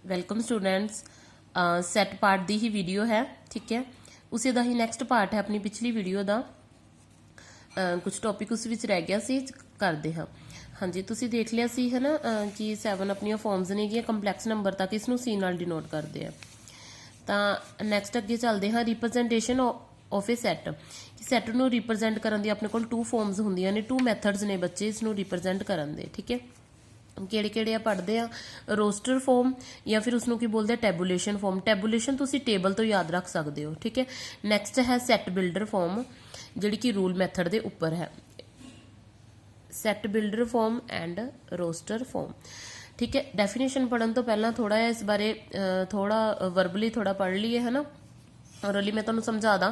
Welcome students. Set part दी ही video है, ठीक है। उसी दा ही नैक्सट पार्ट है अपनी पिछली वीडियो का। कुछ टॉपिक उस विच रह गया सी, करते हाँ। हाँ जी, तुसी देख लिया सी है ना कि 7 अपन फॉर्म्स ने कंपलैक्स नंबर तक इसनों सी नाल डिनोट करते हैं। तो नैक्सट अगे चलते हाँ, representation of a set. Set नूं रिप्रजेंट करन दी अपने कोल 2 फॉर्म्स होंदियां ने, 2 मैथड्स ने बच्चे इसनूं रिप्रजेंट करन दे, ठीक है। ਕਿਹੜੇ ਆ ਪੜ੍ਹਦੇ ਆ, ਰੋਸਟਰ ਫਾਰਮ ਜਾਂ ਫਿਰ ਉਸਨੂੰ ਕੀ ਬੋਲਦੇ ਆ, ਟੈਬੂਲੇਸ਼ਨ ਫਾਰਮ। ਟੈਬੂਲੇਸ਼ਨ ਤੁਸੀਂ ਟੇਬਲ ਤੋਂ ਯਾਦ ਰੱਖ ਸਕਦੇ ਹੋ, ਠੀਕ ਹੈ। ਨੈਕਸਟ ਹੈ ਸੈਟ ਬਿਲਡਰ ਫਾਰਮ, ਜਿਹੜੀ ਕਿ ਰੂਲ ਮੈਥਡ ਦੇ ਉੱਪਰ ਹੈ। Set builder form and roster form, ठीक है। डेफिनेशन पढ़न तो पहला थोड़ा इस बारे थोड़ा वर्बली थोड़ा पढ़ लीए है ना, और अली मैं तुहानूं समझा दा।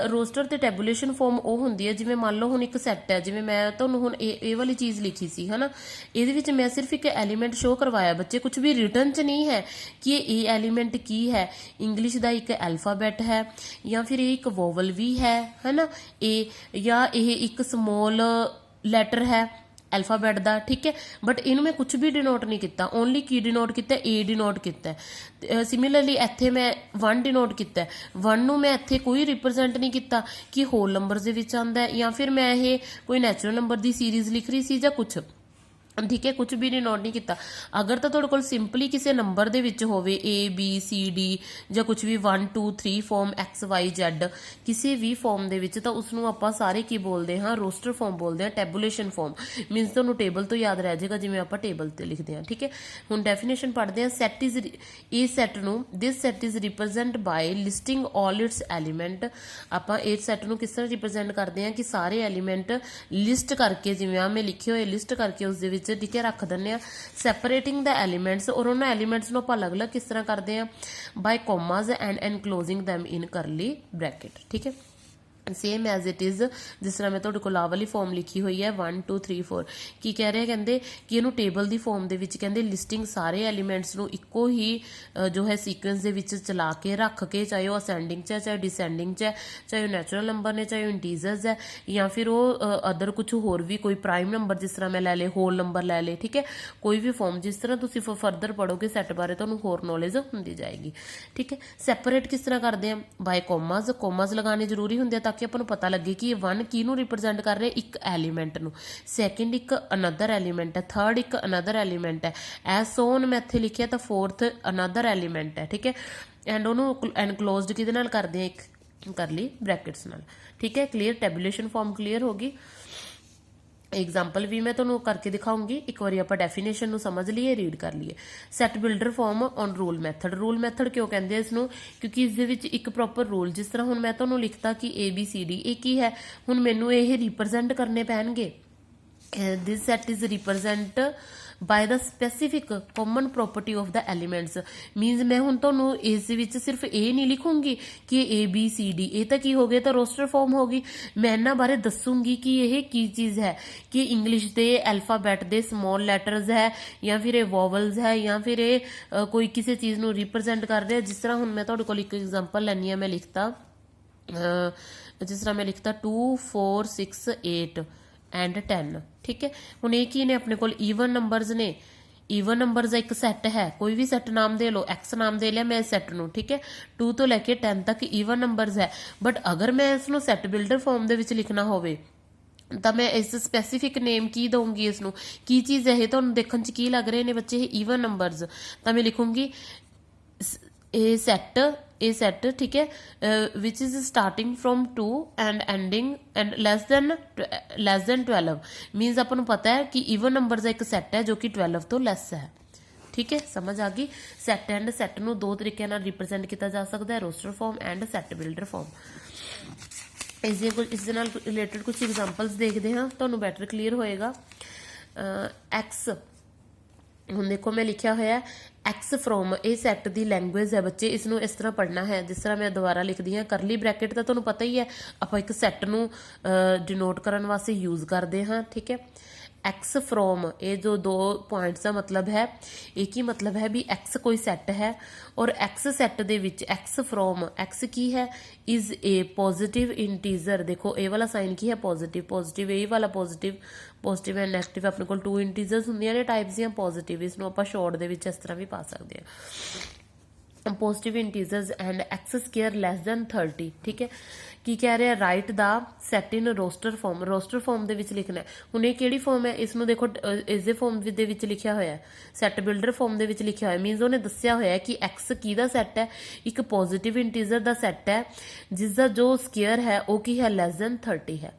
रोस्टर ते टैबूलेशन फॉर्म वो होंदी है, जिवें मान लो हुण एक सैट है, जिवें मैं तुहानूं हुण ये वाली चीज़ लिखी सी है ना, इहदे विच मैं सिर्फ एक एलीमेंट शो करवाया बच्चे, कुछ भी रिटन च नहीं है कि ये एलीमेंट की है। इंग्लिश का एक एल्फाबैट है या फिर ये एक वोवल भी है ना, ए या ये एक स्मॉल लैटर है एल्फाबैट का, ठीक है। बट इनू मैं कुछ भी डिनोट नहीं किया, ओनली की डिनोट किया, ए डिनोट किया। सिमिलरली इत्थे मैं 1 डिनोट किया, 1 नू मैं इत्थे कोई रिप्रजेंट नहीं किया कि होल नंबर दे विच आंदा है या फिर मैं ये कोई नैचुरल नंबर की सीरीज़ लिख रही सी या कुछ, ठीक है। कुछ भी डिनोट नहीं किया। अगर तो तुहाडे कोल सिंपली किसी नंबर दे विच होवे ABCD या कुछ भी 1 2 3 फॉर्म XYZ किसी भी फॉर्म दे विच, तो उसनूं आपां सारे की बोलते हाँ, रोस्टर फॉर्म बोलते हैं। टैबूलेशन फॉर्म मीनस तुहानूं टेबल तो याद रह जाएगा, जिवें आपां टेबल ते लिखते हैं, ठीक है। हुण डेफिनेशन पढ़ते हैं। सैट इज ए सैट नूं, this set is represent by listing all its element. आपां इस सैट नूं किस तरह रिप्रजेंट करते हैं कि सारे एलीमेंट लिस्ट करके, जिवें आ मैं लिखे हुए लिस्ट करके उस दे विच, ठीक है, रख दिंदे आ। सैपरेटिंग द एलीमेंट्स, और उन्होंने एलीमेंट्स नूं आपां अलग अलग किस तरह करते हैं, by commas and enclosing them in curly bracket, ठीक है। सेम एज इट इज़ जिस तरह मैं तुहाडे कोल आ वाली फॉर्म लिखी हुई है 1 2 3 4, की कह रहे हैं, कहते कि इहनूं टेबल की फॉर्म दे विच कहंदे लिस्टिंग सारे एलीमेंट्स नूं इक्को ही जो है सीक्वेंस दे विच चला के रख के, चाहे वह असेंडिंग च है, चाहे डिसेंडिंग च है, चाहे वह नैचुरल नंबर ने, चाहे इंटीजर्स है, या फिर वो अदर कुछ होर भी कोई प्राइम नंबर जिस तरह मैं लै ले, होल नंबर लै ले, ठीक है। कोई भी फॉर्म जिस तरह तुसीं फरदर पढ़ोगे सैट बारे तुहानूं होर नॉलेज होंदी जाएगी, ठीक है। सैपरेट किस तरह करते हैं, बाय कॉमाज। कॉमाज लगाने जरूरी होंगे ताकि अपन पता लगे कि 1 किनू रिप्रजेंट कर रहे, एक एलीमेंट नू, सैकेंड एक अनदर एलीमेंट है, थर्ड एक अनदर एलीमेंट है, एज सोन मैं इत्थे लिखिया तो फोर्थ अनदर एलीमेंट है, ठीक है। एंड उन्होंने एनक्लोज्ड किहदे नाल करदे हैं, एक करली ब्रैकेट्स नाल, ठीक है। क्लीयर, टैबूलेशन फॉर्म क्लीयर होगी। एग्जाम्पल भी मैं तुहानूं करके दिखाऊंगी, एक बार आप डेफिनेशन नूं समझ लीए, रीड कर लीए। Set builder form on rule method. Rule method क्यों कहते हैं इसनूं, क्योंकि इस दे विच एक प्रॉपर रूल, जिस तरह हुण मैं तुहानूं लिखता कि ABCD ये की है, हुण मैनूं ये रिप्रजेंट करने पैणगे। This set is represent by the specific common property of the elements. Means मैं हुण तुहानूं इस विच सिर्फ ए नहीं लिखूंगी कि ABCD, ये तो की हो गया, तो रोस्टर फॉर्म होगी। मैं इन्हां बारे दसूंगी कि यह की चीज़ है, कि इंग्लिश के एल्फाबैट के स्मॉल लैटरस है, या फिर ये वॉवल्स है, या फिर ये कोई किसी चीज़ नूं रिप्रजेंट कर रहा है। जिस तरह हुण मैं तुहाडे कोल एक एग्जाम्पल लैनी है, मैं लिखता जिस तरह मैं लिखता 2 4 6 8 एंड 10, ठीक है। हुण ये की ने अपने कोल ईवन नंबरस ने, ईवन नंबरस का एक सैट है, कोई भी सैट नाम दे लो, X नाम दे लिया मैं इस सैट नूं, ठीक है। 2 तो लैके 10 तक ईवन नंबरस है। बट अगर मैं इसनूं सैट बिल्डर फॉर्म दे विच लिखना होवे तो मैं इस स्पैसीफिक नेम की दूंगी, इसनूं की चीज़ है, तुहानूं देखण च की लग रहे ने बच्चे, ईवन नंबरस, तो मैं लिखूंगी ए सैट, ठीक है, which is starting from 2 and ending and less than 12। Means अपन पता है कि ईवन नंबर का एक सैट है जो कि 12 तो लैस है, ठीक है। समझ आ गई। सैट एंड सैट नूं 2 तरीके नाल रिप्रजेंट किया जा सकता है, roster form and set builder form. इस नाल रिलेटेड कुछ एग्जांपल्स देखते हैं, तुहानूं बैटर क्लीयर होएगा। एक्स, हुण देखो मैं लिखा होया एक्स फ्रॉम, ये सैट की लैंगुएज है बच्चे, इसनूं इस तरह पढ़ना है। जिस तरह मैं दोबारा लिखदी हाँ, करली ब्रैकेट तो तुहानूं पता ही है, आप एक सैट नूं डिनोट करन वास्ते यूज़ करते हाँ, ठीक है। एक्स फ्रॉम, ये जो दो पॉइंट्स का मतलब है, एक ही मतलब है भी एक्स कोई सैट है और एक्स सैट दे विच एक्स फ्रॉम, एक्स की है इज ए पॉजिटिव इंटीजर। देखो ए वाला साइन की है पॉजिटिव, पॉजिटिव ए वाला पॉजिटिव, पॉजिटिव एंड नैगेटिव अपने को 2 इंटीजर्स होंगे ने टाइप्स ਦੀਆਂ पॉजिटिव, इसनों ਆਪਾਂ शॉर्ट ਦੇ ਵਿੱਚ ਇਸ ਤਰ੍ਹਾਂ ਵੀ ਪਾ ਸਕਦੇ ਹਾਂ positive integers and X square less than 30। ठीक है, की कह रहे हैं write the set in roster form, roster form ਦੇ ਵਿੱਚ ਲਿਖਣਾ है। ਹੁਣ ਇਹ ਕਿਹੜੀ ਫਾਰਮ ਹੈ, ਇਸ ਨੂੰ ਦੇਖੋ ਇਸ ਦੇ ਫਾਰਮ ਦੇ ਵਿੱਚ ਲਿਖਿਆ ਹੋਇਆ ਹੈ, ਸੈਟ ਬਿਲਡਰ ਫਾਰਮ ਦੇ ਵਿੱਚ ਲਿਖਿਆ ਹੋਇਆ, ਮੀਨਸ ਉਹਨੇ ਦੱਸਿਆ ਹੋਇਆ ਹੈ ਕਿ x ਕੀ ਦਾ ਸੈਟ ਹੈ, ਇੱਕ ਪੋਜ਼ਿਟਿਵ ਇੰਟੀਜ਼ਰ ਦਾ ਸੈਟ ਹੈ ਜਿਸ ਦਾ ਜੋ ਸਕੇਅਰ ਹੈ ਉਹ ਕੀ ਹੈ ਲੈਸ ਦੈਨ 30 ਹੈ,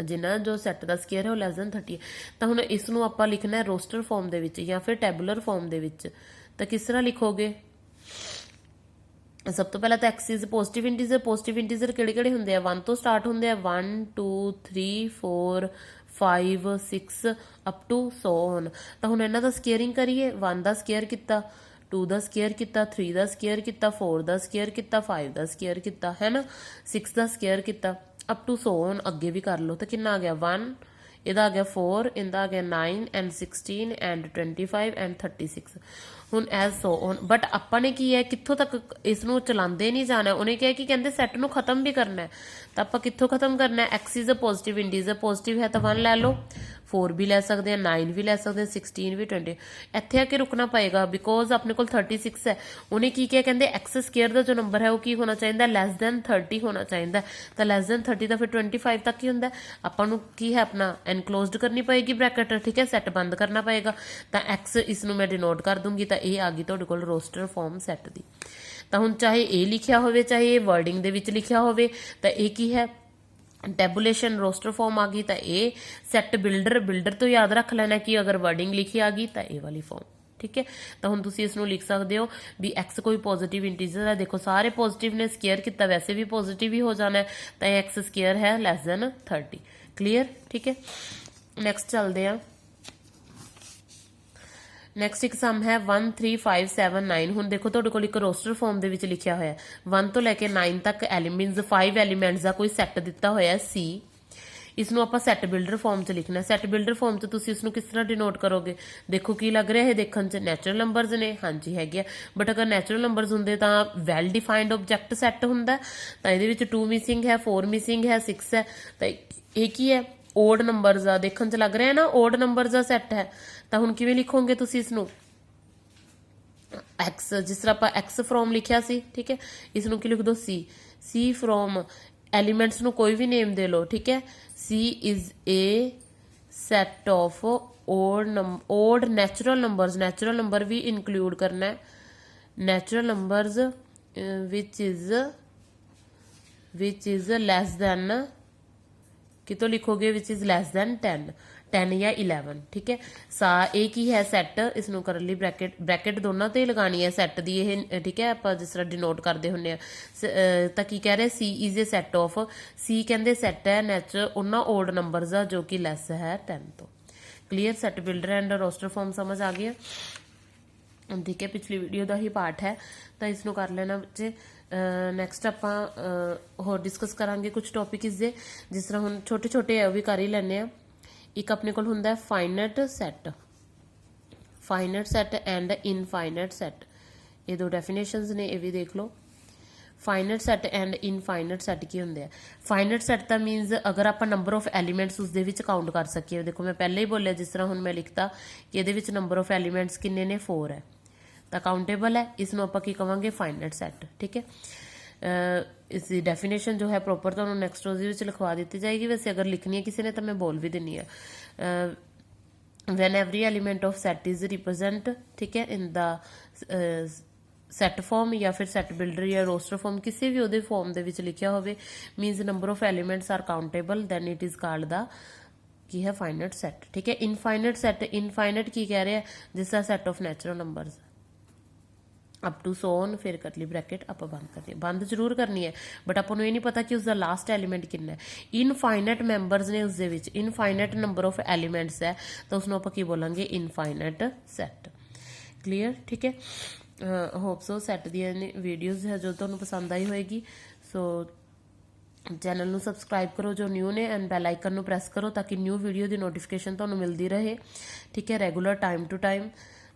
ਜਿਨ੍ਹਾਂ ਜੋ ਸੈਟ ਦਾ ਸਕੇਅਰ ਹੈ ਉਹ ਲੈਸ ਦੈਨ 30 ਹੈ। ਤਾਂ ਹੁਣ ਇਸ ਨੂੰ ਆਪਾਂ ਲਿਖਣਾ ਹੈ ਰੋਸਟਰ ਫਾਰਮ ਦੇ ਵਿੱਚ ਜਾਂ ਫਿਰ ਟੈਬੂਲਰ ਫਾਰਮ ਦੇ ਵਿੱਚ। ਤਾਂ ਕਿਸ ਤਰ੍ਹਾਂ ਲਿਖੋਗੇ, सब तो पहला तो X is positive integer, positive integer किहड़े-किहड़े हुंदे आ, 1 तो स्टार्ट हुंदे आ, 1 2 3 4 5 6 अप टू 100 होन। तो हुण इन्हां दा स्केयरिंग करिए, 1 दा स्केयर कीता, 2 दा स्केयर कीता, 3 दा स्केयर कीता, 4 दा स्केयर कीता, 5 दा स्केयर कीता, है ना, 6 दा स्केयर कीता, अप टू 100 होन अगे भी कर लो। तो कितना आ गया 1, ਇਹਦਾ आ गया 4, ਇਹਦਾ आ गया 9 एंड 16 एंड 25 एंड 36। ਹੁਣ ਐਜ਼ ਸੋ ਔਨ, ਬਟ ਆਪਾਂ ਨੇ ਕੀ ਹੈ ਕਿੱਥੋਂ ਤੱਕ ਇਸ ਨੂੰ ਚਲਾਉਂਦੇ ਨਹੀਂ ਜਾਣਾ, ਉਹਨੇ ਕਿਹਾ ਕਿ ਕਹਿੰਦੇ ਸੈੱਟ ਨੂੰ ਖਤਮ ਵੀ ਕਰਨਾ ਹੈ। ਤਾਂ ਆਪਾਂ ਕਿੱਥੋਂ ਖਤਮ ਕਰਨਾ ਹੈ, x is a positive integer, positive ਹੈ ਤਾਂ 1 ਲੈ ਲਓ, 4 ਵੀ ਲੈ ਸਕਦੇ ਆ, 9 ਵੀ ਲੈ ਸਕਦੇ ਆ, 16 ਵੀ 20। ਇੱਥੇ ਆ ਕੇ ਰੁਕਣਾ ਪਏਗਾ ਬਿਕੋਜ਼ ਆਪਣੇ ਕੋਲ 36 ਹੈ। ਉਹਨੇ ਕੀ ਕਿਹਾ, ਕਹਿੰਦੇ ਐਕਸ ਸਕੇਅਰ ਦਾ ਜੋ ਨੰਬਰ ਹੈ ਉਹ ਕੀ ਹੋਣਾ ਚਾਹੀਦਾ, ਲੈਸ ਦੈਨ 30 ਹੋਣਾ ਚਾਹੀਦਾ। ਤਾਂ ਲੈਸ ਦੈਨ 30 ਦਾ ਫਿਰ 25 ਤੱਕ ਹੀ ਹੁੰਦਾ। ਆਪਾਂ ਨੂੰ ਕੀ ਹੈ ਆਪਣਾ ਐਨਕਲੋਜ਼ਡ ਕਰਨੀ ਪਏਗੀ ਬ੍ਰੈਕਟ, ਠੀਕ ਹੈ, ਸੈੱਟ ਬੰਦ ਕਰਨਾ ਪਏਗਾ। ਤਾਂ ਐਕਸ ਇਸ ਨੂੰ ਮੈਂ ਡਿਨੋਟ ਕਰ ਦੂੰਗੀ, ਤਾਂ ਇਹ ਆ ਗਈ ਤੁਹਾਡੇ ਕੋਲ ਰੋਸਟਰ ਫਾਰਮ ਸੈੱਟ ਦੀ। ਤਾਂ ਹੁਣ ਚਾਹੇ ਇਹ ਲਿਖਿਆ ਹੋਵੇ ਚਾਹੇ ਇਹ ਵਰਡਿੰਗ ਦੇ ਵਿੱਚ ਲਿਖਿਆ ਹੋਵੇ, ਤਾਂ ਇਹ ਕੀ ਹੈ ਟੈਬੂਲੇਸ਼ਨ ਰੋਸਟਰ ਫਾਰਮ ਆ ਗਈ। ਤਾਂ ਇਹ ਸੈੱਟ ਬਿਲਡਰ, ਬਿਲਡਰ ਤੋਂ ਯਾਦ ਰੱਖ ਲੈਣਾ ਕਿ ਅਗਰ ਵਰਡਿੰਗ ਲਿਖੀ ਆ ਗਈ ਤਾਂ ਇਹ ਵਾਲੀ ਫਾਰਮ, ਠੀਕ ਹੈ। ਤਾਂ ਹੁਣ ਤੁਸੀਂ ਇਸ ਨੂੰ ਲਿਖ ਸਕਦੇ ਹੋ ਵੀ ਐਕਸ ਕੋਈ ਪੋਜ਼ਿਟਿਵ ਇੰਟੀਜਰ ਹੈ, ਦੇਖੋ ਸਾਰੇ ਪੋਜ਼ਿਟਿਵ ਨੇ, ਸਕੇਅਰ ਕੀਤਾ ਵੈਸੇ ਵੀ ਪੋਜ਼ਿਟਿਵ ਹੀ ਹੋ ਜਾਣਾ ਹੈ, ਤਾਂ ਇਹ ਐਕਸ ਸਕੇਅਰ ਹੈ ਲੈਸ ਦੈਨ 30। ਕਲੀਅਰ, ਠੀਕ ਹੈ। ਨੈਕਸਟ ਚੱਲਦੇ ਆ, ਨੈਕਸਟ ਇੱਕ ਸਮ ਹੈ 13579। ਹੁਣ ਦੇਖੋ ਤੁਹਾਡੇ ਕੋਲ ਇੱਕ ਰੋਸਟਰ ਫਾਰਮ ਦੇ ਵਿੱਚ ਲਿਖਿਆ ਹੋਇਆ 1 ਤੋਂ ਲੈ ਕੇ 9 ਤੱਕ ਐਲੀਮੈਂਟਸ, 5 ਐਲੀਮੈਂਟਸ ਦਾ ਕੋਈ ਸੈੱਟ ਦਿੱਤਾ ਹੋਇਆ ਸੀ। ਇਸ ਨੂੰ ਆਪਾਂ ਸੈੱਟ ਬਿਲਡਰ ਫਾਰਮ 'ਚ ਲਿਖਣਾ। ਸੈੱਟ ਬਿਲਡਰ ਫਾਰਮ 'ਚ ਤੁਸੀਂ ਇਸ ਨੂੰ ਕਿਸ ਤਰ੍ਹਾਂ ਡਿਨੋਟ ਕਰੋਗੇ, ਦੇਖੋ ਕੀ ਲੱਗ ਰਿਹਾ ਇਹ ਦੇਖਣ 'ਚ, ਨੈਚੁਰਲ ਨੰਬਰਸ ਨੇ, ਹਾਂਜੀ ਹੈਗੇ ਆ, ਬਟ ਅਗਰ ਨੈਚੁਰਲ ਨੰਬਰਸ ਹੁੰਦੇ ਤਾਂ ਵੈਲ ਡਿਫਾਈਨਡ ਆਬਜੈਕਟ ਸੈੱਟ ਹੁੰਦਾ। ਤਾਂ ਇਹਦੇ ਵਿੱਚ 2 ਮਿਸਿੰਗ ਹੈ, 4 ਮਿਸਿੰਗ ਹੈ, 6 ਹੈ। ਤਾਂ ਇਹ ਕੀ ਹੈ, ਓਡ ਨੰਬਰਸ ਦਾ ਦੇਖਣ 'ਚ ਲੱਗ ਰਿਹਾ ਨਾ, ਓਡ ਨੰਬਰਸ ਦਾ ਸੈੱਟ ਹੈ। ਤਾਂ ਹੁਣ ਕਿਵੇਂ ਲਿਖੋਗੇ ਤੁਸੀਂ ਇਸ ਨੂੰ, ਐਕਸ, ਜਿਸ ਤਰ੍ਹਾਂ ਆਪਾਂ ਐਕਸ ਫਰੋਮ ਲਿਖਿਆ ਸੀ, ਠੀਕ ਹੈ, ਇਸ ਨੂੰ ਕੀ ਲਿਖ ਦੋ ਸੀ, ਸੀ ਫਰੋਮ, ਐਲੀਮੈਂਟਸ ਨੂੰ ਕੋਈ ਵੀ ਨੇਮ ਦੇ ਲਓ, ਠੀਕ ਹੈ, C is a set of odd natural numbers, natural number ਵੀ ਇਨਕਲੂਡ ਕਰਨਾ ਹੈ, ਨੈਚੁਰਲ ਨੰਬਰਸ ਵਿਚ ਇਜ਼ ਲੈਸ ਦੈਨ, ਕਿਤੋਂ ਲਿਖੋਗੇ ਵਿਚ ਇਜ਼ ਲੈਸ ਦੈਨ 10 ਜਾਂ 11, ਠੀਕ ਹੈ। ਸਾ ਇਹ ਕੀ ਹੈ ਸੈੱਟ, ਇਸ ਨੂੰ ਕਰਨ ਲਈ ਬ੍ਰੈਕਟ ਦੋਨਾਂ ਤੇ ਲਗਾਣੀ ਹੈ ਸੈੱਟ ਦੀ ਇਹ, ਠੀਕ ਹੈ, ਆਪਾਂ ਜਿਸ ਤਰ੍ਹਾਂ ਡਿਨੋਟ ਕਰਦੇ ਹੁੰਦੇ ਆ। ਤਾਂ ਕੀ ਕਹਿ ਰਹੇ, C is a set of, C ਕਹਿੰਦੇ ਸੈੱਟ ਹੈ ਨੈਚੁਰਲ ਉਹਨਾਂ ਓਡ ਨੰਬਰਸ ਦਾ ਜੋ ਕਿ ਲੈਸ ਹੈ 10 ਤੋਂ। Clear, set builder and roster form ਸਮਝ ਆ ਗਿਆ, ਠੀਕ ਹੈ। ਪਿਛਲੀ ਵੀਡੀਓ ਦਾ ਹੀ ਪਾਰਟ ਹੈ, ਤਾਂ ਇਸ ਨੂੰ ਕਰ ਲੈਣਾ ਬੱਚੇ। ਨੈਕਸਟ ਆਪਾਂ ਹੋਰ ਡਿਸਕਸ ਕਰਾਂਗੇ ਕੁਝ ਟੌਪਿਕ ਇਸ ਦੇ, ਜਿਸ ਤਰ੍ਹਾਂ ਹੁਣ ਛੋਟੇ ਛੋਟੇ ਉਹ ਵੀ ਕਰ ਹੀ ਲੈਂਦੇ ਆ। ਇੱਕ ਆਪਣੇ ਕੋਲ ਹੁੰਦਾ finite set, finite set and infinite set, ਇਹ ਦੋ ਡੈਫੀਨੇਸ਼ਨਸ ਨੇ, ਇਹ ਵੀ ਦੇਖ ਲਓ। Finite set and infinite set ਕੀ ਹੁੰਦੇ ਆ। ਫਾਈਨਾਈਟ ਸੈੱਟ ਦਾ ਮੀਨਸ ਅਗਰ ਆਪਾਂ ਨੰਬਰ ਆਫ ਐਲੀਮੈਂਟਸ ਉਸ ਦੇ ਵਿੱਚ ਕਾਊਂਟ ਕਰ ਸਕੀਏ। ਦੇਖੋ ਮੈਂ ਪਹਿਲਾਂ ਹੀ ਬੋਲਿਆ, ਜਿਸ ਤਰ੍ਹਾਂ ਹੁਣ ਮੈਂ ਲਿਖਤਾ ਕਿ ਇਹਦੇ ਵਿੱਚ ਨੰਬਰ ਆਫ ਐਲੀਮੈਂਟਸ ਕਿੰਨੇ ਨੇ, 4 ਹੈ, ਤਾਂ ਕਾਊਂਟੇਬਲ ਹੈ, ਇਸ ਨੂੰ ਆਪਾਂ ਕੀ ਕਵਾਂਗੇ, ਫਾਈਨਾਈਟ ਸੈੱਟ, ਠੀਕ ਹੈ। ਇਸ ਦੀ ਡੈਫੀਨੇਸ਼ਨ ਜੋ ਹੈ ਪ੍ਰੋਪਰ ਤੁਹਾਨੂੰ ਨੈਕਸਟ ਰੋਜ਼ ਦੇ ਵਿੱਚ ਲਿਖਵਾ ਦਿੱਤੀ ਜਾਏਗੀ, ਵੈਸੇ ਅਗਰ ਲਿਖਣੀ ਹੈ ਕਿਸੇ ਨੇ ਤਾਂ ਮੈਂ ਬੋਲ ਵੀ ਦਿੰਦੀ ਹਾਂ। When every element of set is represent, ਠੀਕ ਹੈ, ਇਨ ਦਾ ਸੈੱਟ ਫਾਰਮ ਜਾਂ ਫਿਰ ਸੈੱਟ ਬਿਲਡਰ ਜਾਂ ਰੋਸਟਰ ਫਾਰਮ, ਕਿਸੇ ਵੀ ਉਹਦੇ ਫਾਰਮ ਦੇ ਵਿੱਚ ਲਿਖਿਆ ਹੋਵੇ, means number of elements are countable, then it is called ਦਾ ਕੀ ਹੈ, ਫਾਈਨਾਈਟ ਸੈੱਟ, ਠੀਕ ਹੈ। ਇਨਫਾਈਨਾਈਟ ਸੈੱਟ, ਇਨਫਾਈਨਾਈਟ ਕੀ ਕਹਿ ਰਿਹਾ, ਜਿਸ ਦਾ set of natural numbers up to 100, ਫਿਰ ਕਰਲੀ ਬ੍ਰੈਕਟ ਆਪਾਂ ਬੰਦ ਕਰਨੀ ਹੈ, ਬੰਦ ਜ਼ਰੂਰ ਕਰਨੀ ਹੈ, ਬਟ ਆਪਾਂ ਨੂੰ ਇਹ ਨਹੀਂ ਪਤਾ ਕਿ ਉਸਦਾ ਲਾਸਟ ਐਲੀਮੈਂਟ ਕਿੰਨਾ ਹੈ। ਇਨਫਾਈਨਾਈਟ ਮੈਂਬਰਸ ਨੇ ਉਸਦੇ ਵਿੱਚ, ਇਨਫਾਈਨਾਈਟ ਨੰਬਰ ਆਫ ਐਲੀਮੈਂਟਸ ਹੈ, ਤਾਂ ਉਸਨੂੰ ਆਪਾਂ ਕੀ ਬੋਲਾਂਗੇ, ਇਨਫਾਈਨਾਈਟ ਸੈੱਟ। ਕਲੀਅਰ, ਠੀਕ ਹੈ। ਹੋਪ ਸੋ ਸੈੱਟ ਦੀਆਂ ਵੀਡੀਓਜ਼ ਹੈ ਜੋ ਤੁਹਾਨੂੰ ਪਸੰਦ ਆਈ ਹੋਏਗੀ। ਸੋ ਚੈਨਲ ਨੂੰ ਸਬਸਕ੍ਰਾਈਬ ਕਰੋ ਜੋ ਨਿਊ ਨੇ, ਐਂਡ ਬੈਲ ਆਈਕਨ ਨੂੰ ਪ੍ਰੈਸ ਕਰੋ ਤਾਂ ਕਿ ਨਿਊ ਵੀਡੀਓ ਦੀ ਨੋਟੀਫਿਕੇਸ਼ਨ ਤੁਹਾਨੂੰ ਮਿਲਦੀ ਰਹੇ, ਠੀਕ ਹੈ, regular time to time.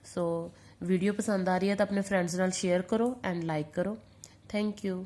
So video ਪਸੰਦ ਆ ਰਹੀ ਹੈ ਤਾਂ ਆਪਣੇ ਫਰੈਂਡਸ ਨਾਲ ਸ਼ੇਅਰ ਕਰੋ ਐਂਡ ਲਾਈਕ ਕਰੋ। Thank you.